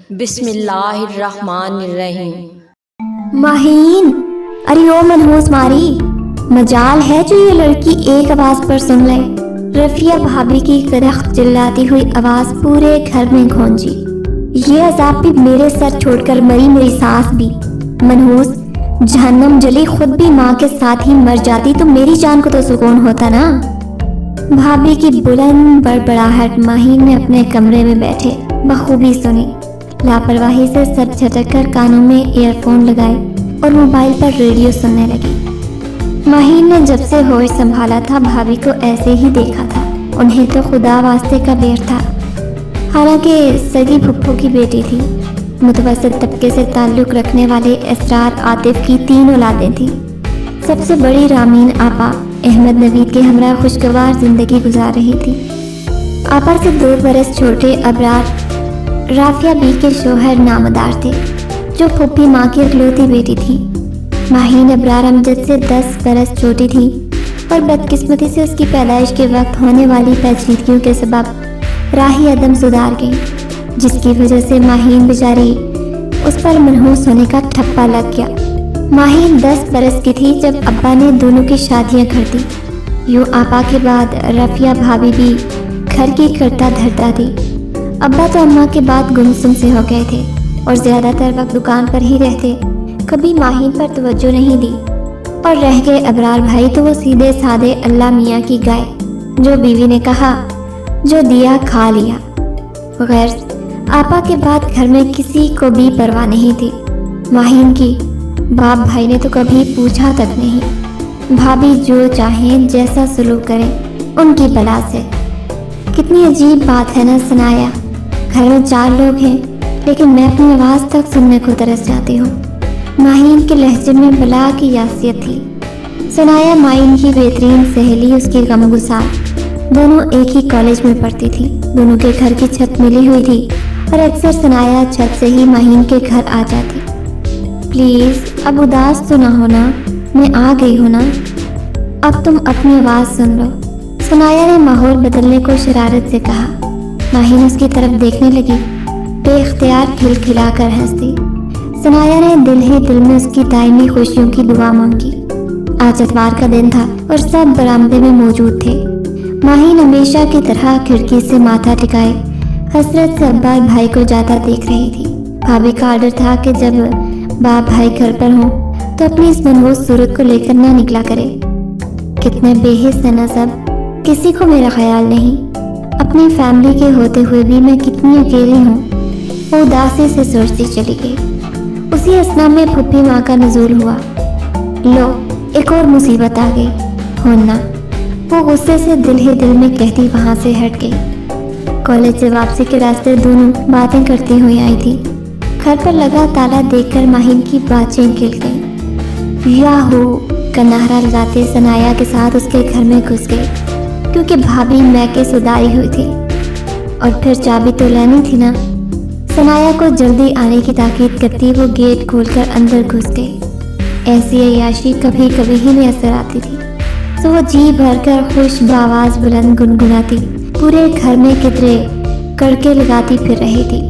بسم اللہ الرحمن الرحیم۔ ماہین، ارے او منحوس ماری، مجال ہے جو یہ لڑکی ایک آواز پر سن لے۔ رفیہ بھابھی کی کڑک چلاتی ہوئی آواز پورے گھر میں گونجی۔ یہ عذاب بھی میرے سر چھوڑ کر مری، میری ساس بھی۔ منحوس، جہنم جلی خود بھی ماں کے ساتھ ہی مر جاتی تو میری جان کو تو سکون ہوتا نا۔ بھابھی کی بلند بڑبڑاہٹ ماہین نے اپنے کمرے میں بیٹھے بخوبی سنی۔ لاپرواہی سے سر جھٹک کر کانوں میں ایئر فون لگائے اور موبائل پر ریڈیو سننے لگی۔ ماہین نے جب سے ہوش سنبھالا تھا بھابھی کو ایسے ہی دیکھا تھا۔ انہیں تو خدا واسطے کا بیر تھا، حالانکہ سگی پھپھو کی بیٹی تھی۔ متوسط طبقے سے تعلق رکھنے والے اسرار عاطف کی 3 اولادیں تھیں۔ سب سے بڑی رامین آپا احمد نوید کے ہمراہ خوشگوار زندگی گزار رہی تھی۔ آپا سے 2 برس چھوٹے ابرار رافیہ بی کے شوہر نامدار تھے، جو پھوپھی ماں کی اکلوتی بیٹی تھی۔ ماہین ابرار امجد سے 10 برس چھوٹی تھی اور بدقسمتی سے اس کی پیدائش کے وقت ہونے والی پیچیدگیوں کے سبب راہی عدم سدھار گئی، جس کی وجہ سے ماہین بیچاری اس پر منحوس ہونے کا ٹھپا لگ گیا۔ ماہین 10 برس کی تھی جب ابا نے دونوں کی شادیاں کر دی۔ یوں آپا کے بعد رفیہ بھابھی بھی گھر کی کرتا دھرتا تھی۔ ابا تو اماں کے بعد گمسم سے ہو گئے تھے اور زیادہ تر وقت دکان پر ہی رہتے، کبھی ماہین پر توجہ نہیں دی۔ اور رہ گئے ابرار بھائی تو وہ سیدھے سادے اللہ میاں کی گائے، جو بیوی نے کہا، جو دیا کھا لیا۔ غیر آپا کے بعد گھر میں کسی کو بھی پرواہ نہیں تھی ماہین کی۔ باپ بھائی نے تو کبھی پوچھا تک نہیں۔ بھابھی جو چاہیں جیسا سلوک کریں ان کی بلا سے۔ کتنی عجیب بات ہے نا ثنایا، گھر میں 4 لوگ ہیں لیکن میں اپنی آواز تک سننے کو ترس جاتی ہوں۔ ماہین کے لہجے میں بلا کی یاسیت تھی۔ ثنایا ماہین کی بہترین سہیلی، اس کی غمگسار۔ دونوں ایک ہی کالج میں پڑھتی تھی، دونوں کے گھر کی چھت ملی ہوئی تھی اور اکثر ثنایا چھت سے ہی ماہین کے گھر آ جاتی۔ پلیز اب اداس تو نہ ہونا، میں آ گئی ہوں نا، اب تم اپنی آواز سن لو۔ ثنایا نے ماحول بدلنے کو شرارت سے کہا۔ ماہین اس کی طرف دیکھنے لگی، بے اختیار کھل کھلا کر ہنسی۔ ثنایا نے دل ہی دل میں اس کی دائمی خوشیوں کی دعا مانگی۔ آج اتوار کا دن تھا اور سب برآمدے میں موجود تھے۔ ماہین ہمیشہ کی طرح کھڑکی سے ماتھا ٹکائے حسرت سے ابا بھائی کو جاتا دیکھ رہی تھی۔ بھابھی کا آرڈر تھا کہ جب باپ بھائی گھر پر ہوں تو اپنی اس منحوس صورت کو لے کر نہ نکلا کرے۔ کتنے بے حس ہیں نا سب، کسی کو میرا خیال نہیں، اپنی فیملی کے ہوتے ہوئے بھی میں کتنی اکیلی ہوں، وہ اداسی سے سوچتی چلی گئی۔ اسی اثنا میں پھوپھی ماں کا نزول ہوا۔ لو ایک اور مصیبت آ گئی، ہونا، وہ غصے سے دل ہی دل میں کہتی وہاں سے ہٹ گئی۔ کالج سے واپسی کے راستے دونوں باتیں کرتی ہوئی آئی تھی۔ گھر پر لگا تالا دیکھ کر ماہین کی باتیں کھل گئیں۔ یاہو کا نعرہ لگاتے ثنایا کے ساتھ اس کے گھر میں گھس گئی، کیونکہ بھابھی میکے سدھاری ہوئی تھی اور پھر چابی تو لینی تھی نا۔ ثنایا کو جلدی آنے کی تاکید کرتی وہ گیٹ کھول کر اندر گھس گئی۔ ایسی عیاشی کبھی کبھی ہی میسر آتی تھی، تو وہ جی بھر کر خوش بآواز بلند گنگناتی پورے گھر میں کترے کڑکے لگاتی پھر رہی تھی۔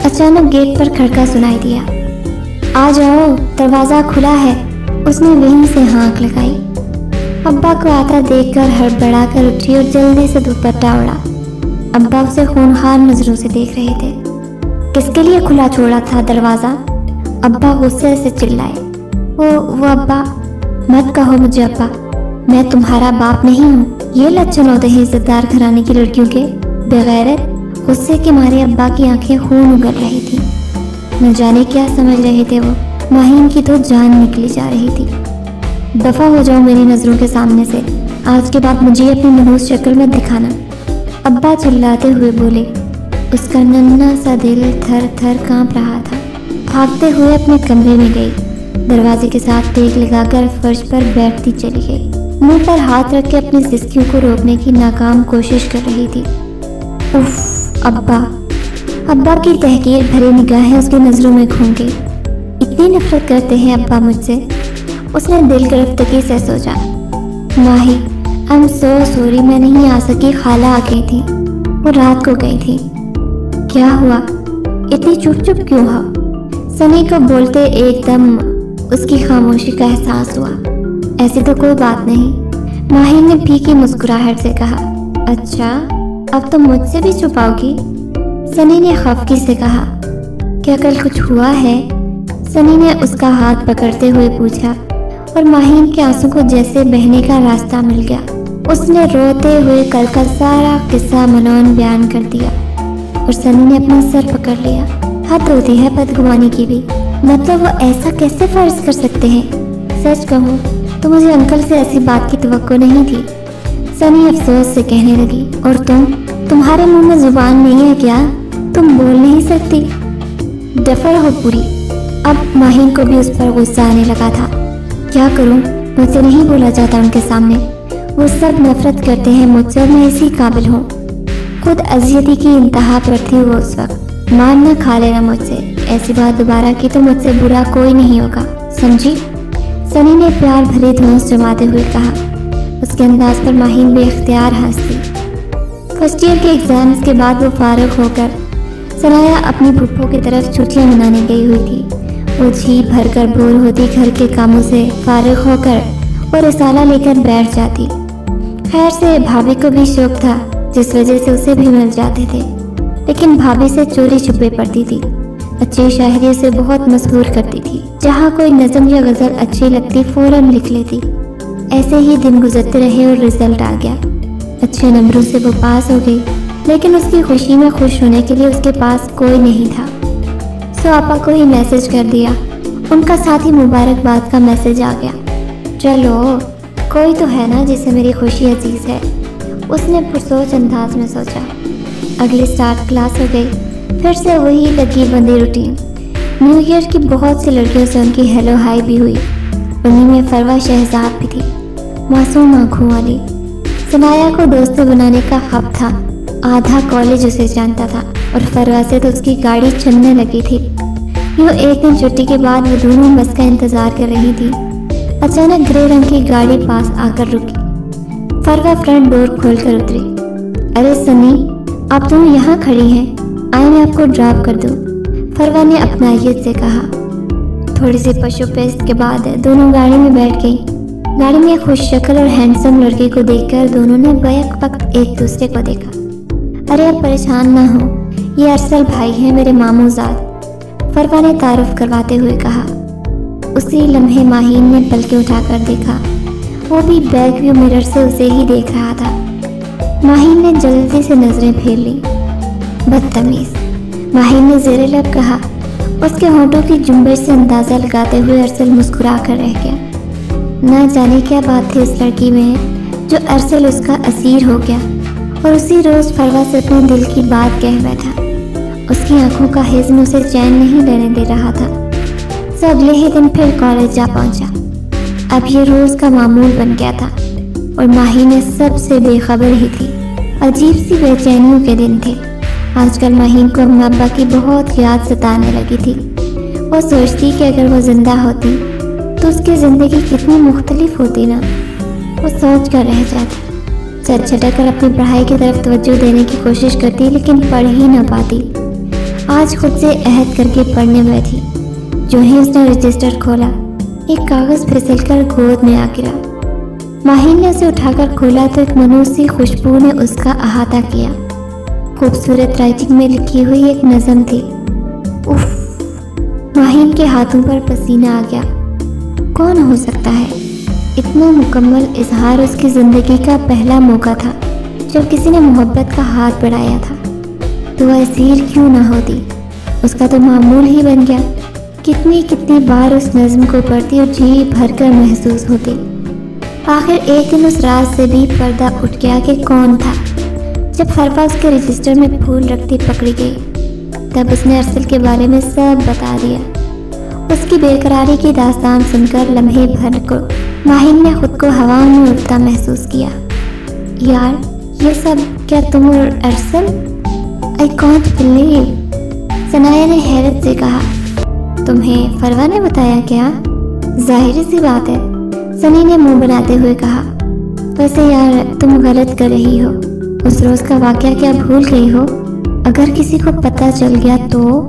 اچانک گیٹ پر کھڑکا سنائی دیا۔ آ جاؤ، دروازہ کھلا ہے، اس نے وہیں سے ہانک لگائی۔ ابا کو آتا دیکھ کر ہڑبڑا کر اٹھی اور جلدی سے دوپٹہ اڑا۔ ابا اسے خونخوار نظروں سے دیکھ رہے تھے۔ کس کے لیے کھلا چھوڑا تھا دروازہ؟ ابا غصے سے چلائے۔ وہ ابا، مت کہو مجھے ابا، میں تمہارا باپ نہیں ہوں۔ یہ لچھن ہوتے ہیں عزت دار گھرانے کی لڑکیوں کے، بغیرت۔ غصے کے مارے ابا کی آنکھیں خون اگل رہی تھی، نہ جانے کیا سمجھ رہے تھے وہ۔ ماہین کی تو جان نکلی جا رہی تھی۔ دفع ہو جاؤ میری نظروں کے سامنے سے، آج کے بعد مجھے اپنی منحوس شکل میں دکھانا، ابا چلاتے ہوئے بولے۔ اس کا ننھا سا دل تھر تھر کانپ رہا تھا۔ بھاگتے ہوئے اپنے کمرے میں گئی، دروازے کے ساتھ ٹیک لگا کر فرش پر بیٹھتی چلی گئی، منہ پر ہاتھ رکھ کے اپنی سسکیوں کو روکنے کی ناکام کوشش کر رہی تھی۔ اف، ابا کی تحقیر بھری نگاہیں اس کی نظروں میں گھوم گئی۔ اتنی نفرت کرتے ہیں ابا مجھ سے؟ اس نے دل گرفتگی سے سوچا۔ ماہی، I'm so sorry، میں نہیں آ سکی، خالہ آ گئی تھی، وہ رات کو گئی تھی۔ کیا ہوا؟ اتنی چپ چپ کیوں ہو؟ سنی کو بولتے ایک دم اس کی خاموشی کا احساس ہوا۔ ایسی تو کوئی بات نہیں، ماہین نے پھیکی مسکراہٹ سے کہا۔ اچھا، اب تم مجھ سے بھی چھپاؤ گی؟ سنی نے خفگی سے کہا۔ کیا کل کچھ ہوا ہے؟ سنی نے اس کا ہاتھ پکڑتے ہوئے پوچھا، اور ماہین کے آنسوں کو جیسے بہنے کا راستہ مل گیا۔ اس نے روتے ہوئے کل کا سارا قصہ منون بیان کر دیا، اور سنی نے اپنا سر پکڑ لیا۔ حد ہوتی ہے بدگمانی کی بھی، مطلب وہ ایسا کیسے فرض کر سکتے ہیں؟ سچ کہوں تو مجھے انکل سے ایسی بات کی توقع نہیں تھی، سنی افسوس سے کہنے لگی۔ اور تمہارے منہ میں زبان نہیں ہے کیا؟ تم بول نہیں سکتی؟ ڈفر ہو پوری۔ اب ماہین کو بھی اس پر غصہ آنے لگا تھا۔ کیا کروں، مجھ سے نہیں بولا جاتا ان کے سامنے، وہ سب نفرت کرتے ہیں مجھ سے اور میں اسی قابل ہوں۔ خود اذیتی کی انتہا پر تھی وہ اس وقت۔ مار نہ کھا لینا مجھ سے، ایسی بات دوبارہ کی تو مجھ سے برا کوئی نہیں ہوگا، سمجھی؟ سنی نے پیار بھری دھونس جماتے ہوئے کہا۔ اس کے انداز پر ماہین بے اختیار ہنس دی۔ فرسٹ ایئر کے ایگزامز کے بعد وہ فارغ ہو کر ثنایا اپنی پھپھو کی طرف چھٹیاں منانے گئی ہوئی تھی۔ وہ جی بھر کر بور ہوتی گھر کے کاموں سے فارغ ہو کر اور رسالہ لے کر بیٹھ جاتی۔ خیر سے بھابھی کو بھی شوق تھا، جس وجہ سے اسے بھی مل جاتے تھے، لیکن بھابھی سے چوری چھپے پڑتی تھی۔ اچھی شاعری سے بہت مسحور کرتی تھی، جہاں کوئی نظم یا غزل اچھی لگتی فوراً لکھ لیتی۔ ایسے ہی دن گزرتے رہے اور رزلٹ آ گیا۔ اچھے نمبروں سے وہ پاس ہو گئی، لیکن اس کی خوشی میں خوش ہونے کے لیے اس کے پاس کوئی نہیں تھا۔ سو آپا کو ہی میسج کر دیا، ان کا ساتھ ہی مبارکباد کا میسج آ گیا۔ چلو کوئی تو ہے نا جسے میری خوشی عزیز ہے، اس نے پرسوچ انداز میں سوچا۔ اگلی اسٹارٹ کلاس ہو گئی، پھر سے وہی لگی بندی روٹین۔ نیو ایئر کی بہت سی لڑکیوں سے ان کی ہیلو ہائی بھی ہوئی، انہی میں فروا شہزاد بھی تھی، معصوم آنکھوں والی۔ ثنایا کو دوست بنانے کا حق تھا، آدھا کالج اسے جانتا تھا، اور فروا سے تو اس کی گاڑی چلنے لگی تھی۔ یوں ایک دن چھٹی کے بعد وہ دونوں بس کا انتظار کر رہی تھی، اچانک گرے رنگ کی گاڑی پاس آ کر رکی۔ فروا فرنٹ ڈور کھول کر اتری۔ ارے سنی، آپ دونوں یہاں کھڑی ہیں، آئے میں آپ کو ڈراپ کر دوں، فروا نے اپنائیت سے کہا۔ تھوڑی سی پشو پیست کے بعد دونوں گاڑی میں بیٹھ گئی۔ گاڑی میں ایک خوش شکل اور ہینڈسم لڑکی کو دیکھ کر دونوں نے بیک وقت ایک دوسرے کو دیکھا۔ ارے اب پریشان نہ ہو، یہ ارسل بھائی ہیں، میرے ماموں زاد، فروا نے تعارف کرواتے ہوئے کہا۔ اسی لمحے ماہین نے پلکیں اٹھا کر دیکھا، وہ بھی بیک ویو مرر سے اسے ہی دیکھ رہا تھا۔ ماہین نے جلدی سے نظریں پھیر لی۔ بدتمیز، ماہین نے زیر لب کہا۔ اس کے ہونٹوں کی جنبش سے اندازہ لگاتے ہوئے ارسل مسکرا کر رہ گیا۔ نہ جانے کیا بات تھی اس لڑکی میں جو ارسل اس کا اسیر ہو گیا، اور اسی روز فروا سے اپنے دل کی بات کہہ بیٹھا۔ اس کی آنکھوں کا حزن اسے چین نہیں لینے دے رہا تھا۔ سو اگلے ہی دن پھر کالج جا پہنچا۔ اب یہ روز کا معمول بن گیا تھا، اور ماہی نے سب سے بے خبر ہی تھی۔ عجیب سی بے چینیوں کے دن تھے۔ آج کل ماہین کو اپنے ابا کی بہت یاد ستانے لگی تھی۔ وہ سوچتی کہ اگر وہ زندہ ہوتی تو اس کی زندگی کتنی مختلف ہوتی نا۔ وہ سوچ کر رہ جاتی، چٹ چٹا کر اپنی پڑھائی کی طرف توجہ دینے کی کوشش کرتی، لیکن پڑھ ہی نہ پاتی۔ آج خود سے عہد کر کے پڑھنے بیٹھی۔ جو ہی اس نے رجسٹر کھولا، ایک کاغذ پھسل کر گود میں آ گرا۔ ماہین نے اسے اٹھا کر کھولا تو ایک منوسی خوشبو نے اس کا احاطہ کیا۔ خوبصورت رائٹنگ میں لکھی ہوئی ایک نظم تھی۔ اف! ماہین کے ہاتھوں پر پسینہ آ گیا۔ کون ہو سکتا ہے؟ اتنا مکمل اظہار اس کی زندگی کا پہلا موقع تھا جب کسی نے محبت کا ہاتھ بڑھایا تھا۔ تو وہ اسیر کیوں نہ ہوتی، اس کا تو معمول ہی بن گیا۔ کتنی بار اس نظم کو پڑھتی اور جی بھر کر محسوس ہوتی۔ آخر ایک دن اس راز سے بھی پردہ اٹھ گیا کہ کون تھا۔ جب فروا اس کے رجسٹر میں پھول رکھتی پکڑی گئی، تب اس نے ارسل کے بارے میں سب بتا دیا۔ اس کی بے قراری کی داستان سن کر لمحے بھر کو ماہین نے خود کو ہوا میں اڑتا محسوس کیا۔ یار یہ سب کیا تم اور ارسل؟ I can't believe! ثنایا نے حیرت سے کہا۔ تمہیں فروا نے بتایا کیا؟ ظاہر سی بات ہے، سنی نے منہ بناتے ہوئے کہا۔ ویسے یار تم غلط کر رہی ہو، اس روز کا واقعہ کیا بھول گئی ہو؟ اگر کسی کو پتہ چل گیا تو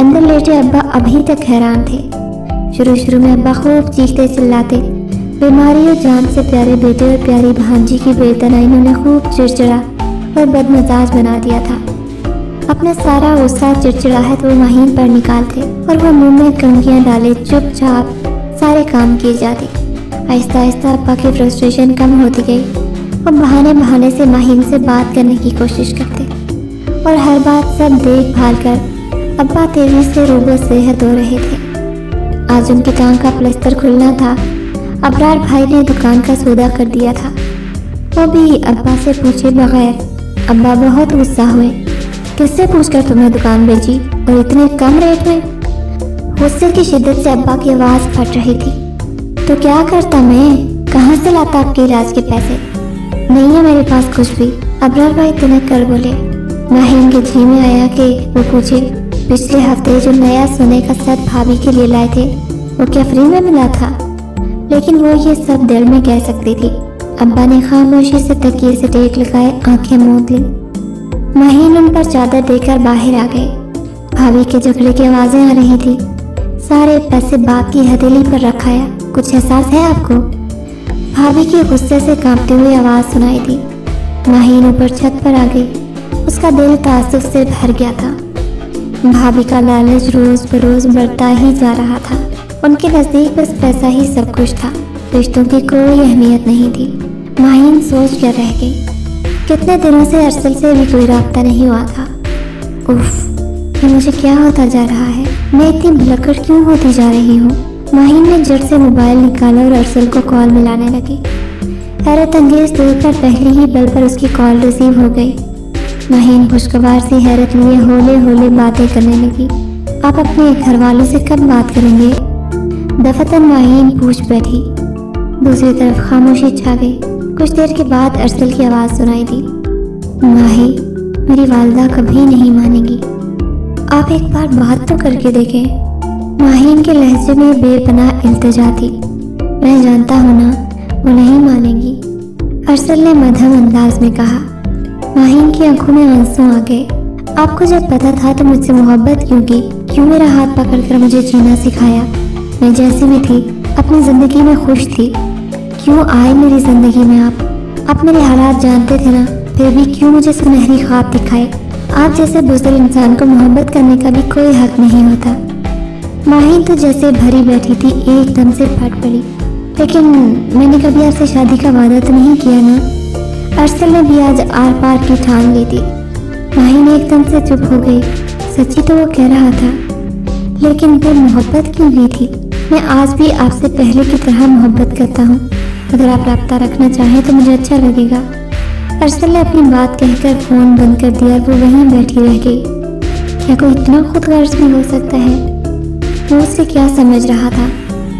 اندر لیٹے ابا ابھی تک حیران تھے۔ شروع میں ابا خوب چیختے چلاتے، بیماری اور جان سے پیارے بیٹے اور پیاری بھانجی کی بے تنائی انہوں نے خوب چڑچڑا اور بد مزاج بنا دیا تھا۔ اپنا سارا غصہ چڑچڑاہٹ وہ ماہین پر نکالتے اور وہ منہ میں کنگھیاں ڈالے چپ چاپ سارے کام کیے جاتے۔ آہستہ آہستہ ابا کی فرسٹریشن کم ہوتی گئی۔ وہ بہانے سے ماہین سے بات کرنے کی کوشش کرتے اور ہر بات سب دیکھ بھال کر ابا تیزی سے روبو صحت ہو رہے تھے۔ آج ان کی ٹانگ کا پلستر کھلنا تھا۔ ابرار بھائی نے دکان کا سودا کر دیا تھا، وہ بھی ابا سے پوچھے بغیر۔ ابا بہت غصہ ہوئے۔ کس سے پوچھ کر تم نے دکان بیچی اور اتنے کم ریٹ میں؟ غصے کی شدت سے ابا کی آواز پھٹ رہی تھی۔ تو کیا کرتا میں؟ کہاں سے لاتا آپ کے علاج کے پیسے؟ نہیں ہے میرے پاس کچھ بھی، ابرار بھائی تنک کر بولے۔ ماہین کے جی میں آیا کہ وہ پوچھے، پچھلے ہفتے جو نیا سونے کا سیٹ بھابھی کے لیے لائے تھے وہ کیا فری میں ملا تھا؟ لیکن وہ یہ سب دل میں کہہ سکتی تھی۔ ابا نے خاموشی سے تکیے سے ٹیک لگائے آنکھیں موند لی۔ ماہین ان پر چادر دے کر باہر آ گئے۔ بھابھی کے جھگڑے کی آوازیں آ رہی تھی۔ سارے پیسے باپ کی ہتھیلی پر رکھایا، کچھ احساس ہے آپ کو؟ بھابھی کی غصے سے کانپتی ہوئی آواز سنائی دی۔ ماہین اوپر چھت پر آ گئی۔ اس کا دل تعصب سے بھر گیا تھا۔ بھابھی کا لالچ روز بروز بڑھتا ہی جا رہا تھا۔ ان کے نزدیک بس پیسہ ہی سب کچھ تھا، رشتوں کی کوئی اہمیت نہیں تھی۔ ماہین سوچ کر رہ گئی، کتنے دنوں سے ارسل سے بھی کوئی رابطہ نہیں ہوا تھا۔ اف، یہ مجھے کیا ہوتا جا رہا ہے؟ میں اتنی بھلکڑ کیوں ہوتی جا رہی ہوں؟ ماہین نے جھٹ سے موبائل نکالا اور ارسل کو کال ملانے لگی۔ حیرت انگیز طور پر پہلی ہی بل پر اس کی کال ریسیو ہو گئی۔ ماہین خوشگوار سی حیرت لیے ہولے ہولے باتیں کرنے لگی۔ آپ اپنے گھر والوں سے کب بات کریں گے؟ دفتن ماہین پوچھ بیٹھی۔ دوسری طرف خاموشی چھا گئی۔ کچھ دیر کے بعد ارسل کی آواز سنائی دی، ماہی، میری والدہ کبھی نہیں مانے گی، آپ ایک بار بات تو کر کے دیکھیں۔ ماہین کے لہجے میں بے پناہ التجا تھی۔ میں جانتا ہوں نا، وہ نہیں مانے گی، ارسل نے مدھم انداز میں کہا۔ ماہین کی آنکھوں میں آنسو آ گئے۔ آپ کو جب پتا تھا تو مجھ سے محبت کیوں کی؟ کیوں میرا ہاتھ پکڑ کر مجھے جینا سکھایا؟ میں جیسی بھی تھی اپنی زندگی میں خوش تھی، کیوں آئے میری زندگی میں آپ میرے حالات جانتے تھے نا، پھر بھی کیوں مجھے سنہری خواب دکھائے؟ آپ جیسے بزدل انسان کو محبت کرنے کا بھی کوئی حق نہیں ہوتا۔ ماہین تو جیسے بھری بیٹھی تھی ایک دم سے پھٹ پڑی۔ لیکن میں نے کبھی آپ سے شادی کا وعدہ تو نہیں کیا نا؟ ارسل نے بھی آج آر پار کی ٹھان لی تھی۔ ماہین ایک دم سے چپ ہو گئی۔ سچی تو وہ کہہ رہا تھا، لیکن پھر محبت کیوں کی تھی؟ میں آج بھی آپ سے پہلے کی طرح محبت کرتا ہوں، اگر آپ رابطہ رکھنا چاہیں تو مجھے اچھا لگے گا۔ ارسل نے اپنی بات کہہ کر فون بند کر دیا اور وہ وہیں بیٹھی رہ گئی۔ کیا کوئی اتنا خود غرض بھی ہو سکتا ہے؟ وہ اس سے کیا سمجھ رہا تھا؟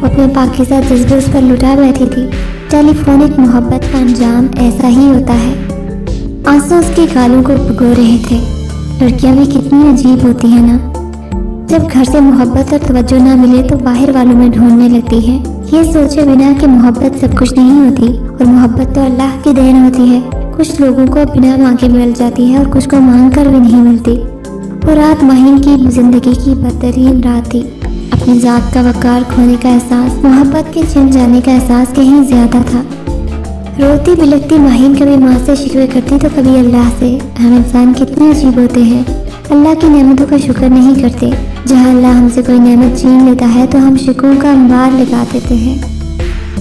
وہ اپنے پاکیزہ جذبے اس پر لٹا بیٹھی تھی۔ ٹیلی فونک محبت کا انجام ایسا ہی ہوتا ہے۔ آنسو اس کی گالوں کو بھگو رہے تھے۔ لڑکیاں بھی کتنی عجیب ہوتی ہیں نا، جب گھر سے محبت اور توجہ نہ ملے تو باہر والوں میں ڈھونڈنے لگتی ہے، یہ سوچے بنا کہ محبت سب کچھ نہیں ہوتی اور محبت تو اللہ کی دین ہوتی ہے۔ کچھ لوگوں کو بنا مانگے مل جاتی ہے اور کچھ کو مانگ کر بھی نہیں ملتی۔ وہ رات ماہین کی زندگی کی بدترین رات تھی۔ اپنی ذات کا وقار کھونے کا احساس محبت کے چھن جانے کا احساس کہیں زیادہ تھا۔ روتی بلکتی ماہین کبھی ماں سے شکوے کرتی تو کبھی اللہ سے۔ ہم انسان کتنے عجیب ہوتے ہیں، اللہ کی نعمتوں کا شکر نہیں کرتے۔ جہاں اللہ ہم سے کوئی نعمت چھین لیتا ہے تو ہم شکروں کا انبار لگا دیتے ہیں۔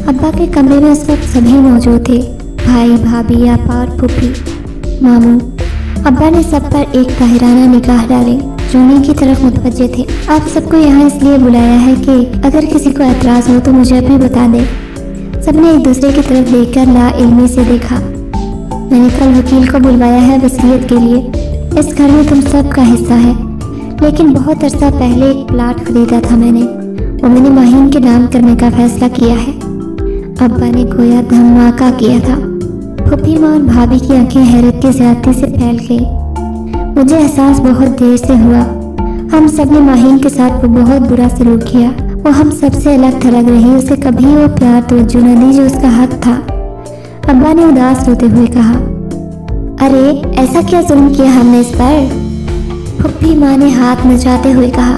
ابا کے کمرے میں اس وقت سبھی موجود تھے، بھائی، بھابھی، آپا اور پھوپھی، ماموں۔ ابا نے سب پر ایک طاہرانہ نگاہ ڈالے جو انہیں کی طرف متوجہ تھے۔ آپ سب کو یہاں اس لیے بلایا ہے کہ اگر کسی کو اعتراض ہو تو مجھے بھی بتا دے۔ سب نے ایک دوسرے کی طرف دیکھ کر لا علمی سے دیکھا۔ میں نے کل وکیل کو بلوایا ہے وصیت کے لیے۔ اس گھر میں تم سب کا حصہ ہے، لیکن بہت عرصہ پہلے ایک پلاٹ خریدا تھا میں نے، وہ میں نے ماہین کے نام کرنے کا فیصلہ کیا ہے۔ ابا نے گویا دھماکہ کیا تھا۔ پھوپھی ماں اور بھابھی کی آنکھیں حیرت کی زیادتی سے پھیل گئی۔ مجھے احساس بہت دیر سے ہوا، ہم سب نے ماہین کے ساتھ وہ بہت برا سلوک کیا۔ وہ ہم سب سے الگ تھلگ رہی، اسے کبھی وہ پیار توجہ نہ دی جو اس کا حق تھا۔ ابا نے اداس روتے ہوئے کہا، ارے ایسا کیا ظلم کیا ہم نے اس پر؟ پھوپھی ماں نے ہاتھ نچاتے ہوئے کہا،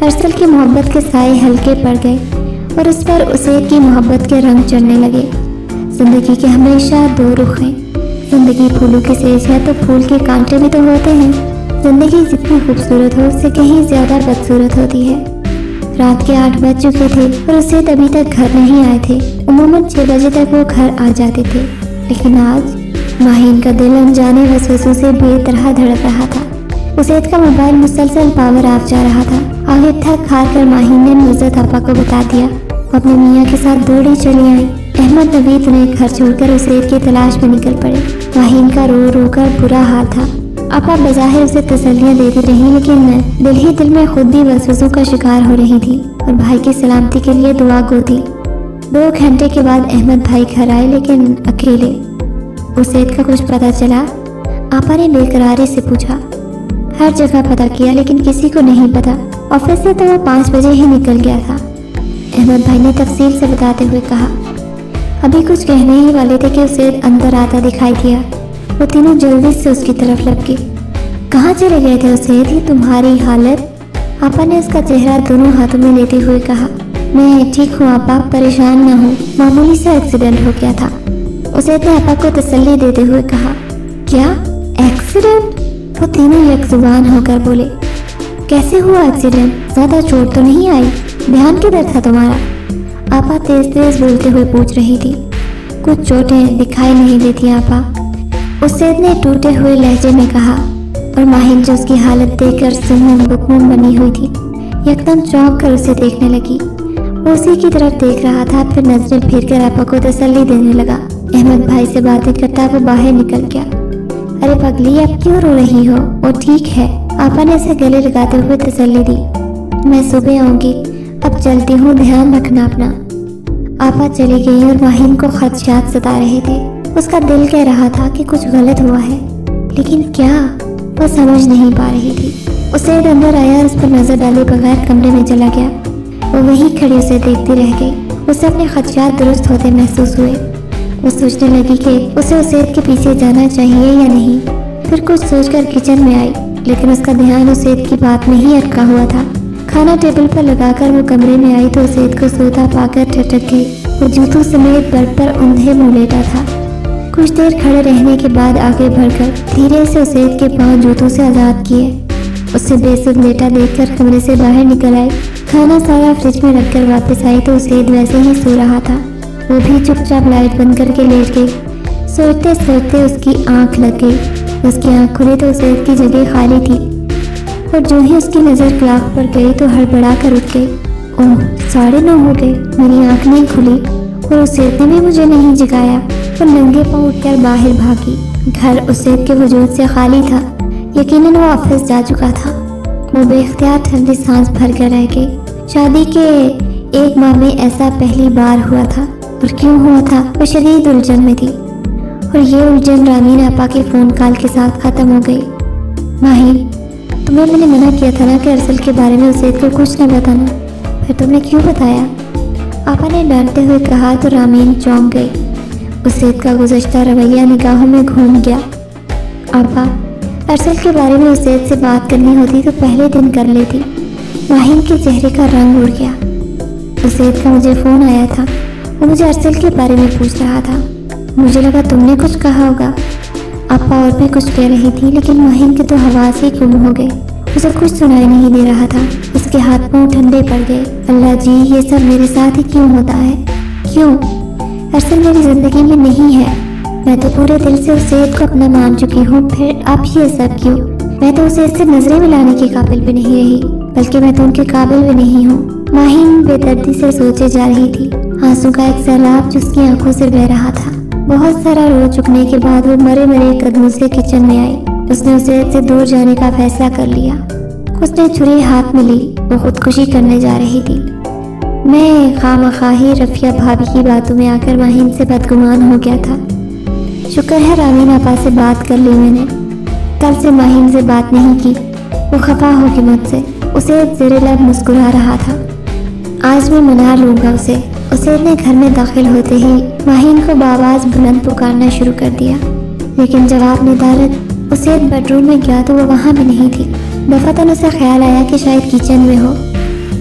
ارسل کی محبت کے سائے ہلکے پڑ گئے اور اس پر اسید کی محبت کے رنگ چڑھنے لگے۔ زندگی کے ہمیشہ دو رخ ہیں۔ زندگی پھولوں کی سیج ہے تو پھول کے کانٹے بھی تو ہوتے ہیں۔ زندگی جتنی خوبصورت ہو اس سے کہیں زیادہ بدصورت ہوتی ہے۔ رات کے 8 بج چکے تھے اور اسید ابھی تک گھر نہیں آئے تھے۔ عموماً 6 بجے تک وہ گھر آ جاتے تھے، لیکن آج ماہین کا دل انجانے وسوسوں سے بے طرح دھڑک رہا تھا۔ اسید کا موبائل مسلسل پاور آف جا رہا تھا۔ آگے تھک ہار کر ماہین نے نصرت آپا کو بتا دیا۔ اپنے میاں کے ساتھ دوڑی چلی آئی۔ احمد نوید انہیں گھر چھوڑ کر اسید کی تلاش میں نکل پڑے۔ ماہین کا رو رو کر برا حال تھا۔ آپا بظاہر اسے تسلیاں دیتی رہی، لیکن دل ہی دل میں خود بھی وسوسوں کا شکار ہو رہی تھی اور بھائی کی سلامتی کے لیے دعا گو تھی۔ 2 گھنٹے کے بعد احمد بھائی گھر آئے، لیکن اکیلے۔ اسید کا کچھ پتہ چلا؟ آپا نے بے قراری سے پوچھا۔ ہر جگہ پتہ کیا لیکن کسی کو نہیں پتا۔ آفس سے تو وہ 5 بجے ہی نکل گیا تھا۔ احمد بھائی نے تفصیل سے بتاتے ہوئے کہا۔ ابھی کچھ کہنے ہی والے تھے کہ اسید اندر آتا دکھائی دیا۔ وہ تینوں جلدی سے اس کی طرف لپکے۔ کہاں چلے گئے تھے اسید؟ یہ تمہاری حالت؟ آپا نے اس کا چہرہ دونوں ہاتھوں میں لیتے ہوئے کہا۔ میں ٹھیک ہوں آپا، پریشان نہ ہوں، معمولی سا ایکسیڈنٹ ہو گیا تھا۔ اسید نے آپا کو تسلی دیتے ہوئے کہا۔ کیا ایکسیڈنٹ؟ وہ تینوں یک زبان ہو کر بولے۔ کیسے ہوا ایکسیڈنٹ؟ زیادہ چوٹ تو نہیں آئی؟ دھیان کدھر تھا تمہارا؟ آپا تیز تیز بولتے ہوئے پوچھ رہی تھی۔ کچھ چوٹیں دکھائی نہیں دیتی آپا، اسید نے ٹوٹے ہوئے لہجے میں کہا، اور ماہین جو اس کی حالت دیکھ کر سمم بکمم بنی ہوئی تھی یکدم چونک کر اسے دیکھنے لگی۔ وہ اسی کی طرف دیکھ رہا تھا، پھر نظریں پھیر کر آپا کو تسلی دینے لگا۔ احمد بھائی سے باتیں کرتا وہ باہر نکل گیا۔ ارے پگلی اب کیوں رو رہی ہو؟ وہ ٹھیک ہے، آپا نے اسے گلے لگاتے ہوئے تسلی دی۔ میں صبح آؤں گی، اب چلتی ہوں، دھیان رکھنا اپنا۔ آپا چلی گئی اور ماہین کو خدشات ستا رہے تھے۔ اس کا دل کہہ رہا تھا کہ کچھ غلط ہوا ہے، لیکن کیا؟ وہ سمجھ نہیں پا رہی تھی۔ اسید اندر آیا اور اس پر نظر ڈالے بغیر کمرے میں چلا گیا۔ وہ وہیں کھڑی اسے دیکھتی رہ گئی۔ اسے اپنے خدشات درست ہوتے محسوس ہوئے۔ وہ سوچنے لگی کہ اسے اسید کے پیچھے جانا چاہیے یا نہیں۔ پھر کچھ سوچ کر کچن میں آئی، لیکن اس کا دھیان اسید کی بات میں ہی اٹکا ہوا تھا۔ کھانا ٹیبل پر لگا کر وہ کمرے میں آئی تو اسید کو سوتا پا کر ٹھٹک گئی۔ وہ جوتوں سمیت بیڈ پر اندھے منہ لیٹا تھا۔ کچھ دیر کھڑے رہنے کے بعد آگے بڑھ کر دھیرے سے اسید کے پاؤں جوتوں سے آزاد کیے۔ اسے بے سود لیٹا دیکھ کر کمرے سے باہر نکل آئی۔ کھانا سارا فریج میں رکھ کر واپس آئی تو اسید ویسے ہی سو رہا تھا۔ وہ بھی چپ چاپ لائٹ بند کر کے لیٹ گئی۔ سوچتے سوچتے اس کی آنکھ لگ گئی۔ اس کی آنکھ کھلی تو اسید کی جگہ خالی تھی، اور جو ہی اس کی نظر کلاک پر گئی تو ہڑبڑا کر اٹھ گئی۔ اوہ 9:30 ہو گئے، میری آنکھ نہیں کھلی اور اسید نے بھی مجھے نہیں جگایا۔ وہ ننگے پاؤں اٹھ کر باہر بھاگی۔ گھر اسید کے وجود سے خالی تھا۔ یقیناً وہ آفس جا چکا تھا۔ وہ بے اختیار ٹھنڈی سانس بھر کر رہ گئی۔ شادی کے 1 ماہ میں ایسا پہلی بار ہوا تھا، اور کیوں ہوا تھا؟ وہ شدید الجھن میں تھی، اور یہ الجھن رامین آپا کے فون کال کے ساتھ ختم ہو گئی۔ ماہین، تمہیں میں نے منع کیا تھا نا کہ ارسل کے بارے میں اسید کو کچھ نہ بتانا، پھر تم نے کیوں بتایا؟ آپا نے ڈانٹتے ہوئے کہا تو رامین چونک گئی۔ اسید کا گزشتہ رویہ نگاہوں میں گھوم گیا۔ آپا، ارسل کے بارے میں اسید سے بات کرنی ہوتی تو پہلے دن کر لیتی۔ ماہین کے چہرے کا رنگ اڑ گیا۔ اسید کا مجھے فون آیا تھا، وہ مجھے ارسل کے بارے میں پوچھ رہا تھا، مجھے لگا تم نے کچھ کہا ہوگا۔ آپا اور بھی کچھ کہہ رہی تھی، لیکن ماہین کے تو حواس ہی گم ہو گئے۔ اسے کچھ سنائی نہیں دے رہا تھا۔ اس کے ہاتھ پاؤں ٹھنڈے پڑ گئے۔ اللہ جی، یہ سب میرے ساتھ ہی کیوں ہوتا ہے؟ کیوں؟ ارسل میری زندگی میں نہیں ہے۔ میں تو پورے دل سے اسید کو اپنا مان چکی ہوں، پھر اب یہ سب کیوں؟ میں تو اسے اس سے نظریں ملانے کے قابل بھی نہیں رہی، بلکہ میں تو ان کے قابل بھی نہیں ہوں۔ ماہین بے دردی سے سوچے جا رہی تھی۔ آنسو کا ایک سیلاب جو اس کی آنکھوں سے بہہ رہا تھا۔ بہت سارا رو چکنے کے بعد وہ مرے مرے قدموں سے کچن میں آئی۔ اس نے اسید سے دور جانے کا فیصلہ کر لیا۔ اس نے چھری ہاتھ میں لی۔ وہ خودکشی کرنے جا رہی تھی۔ میں خواہی رفیہ بھابھی کی باتوں میں آ کر ماہین سے بدگمان ہو گیا تھا۔ شکر ہے رامین آپا سے بات کر لی میں نے۔ کل سے ماہین سے بات نہیں کی، وہ خفا ہوگی مجھ سے۔ اسید زیر لب مسکرا رہا تھا۔ آج میں منا لوں گا اسے۔ اسید نے گھر میں داخل ہوتے ہی ماہین کو بآواز بلند پکارنا شروع کر دیا، لیکن جواب ندارت اسید بیڈ روم میں گیا تو وہ وہاں بھی نہیں تھی۔ دفعتاً اسے خیال آیا کہ شاید کچن میں ہو۔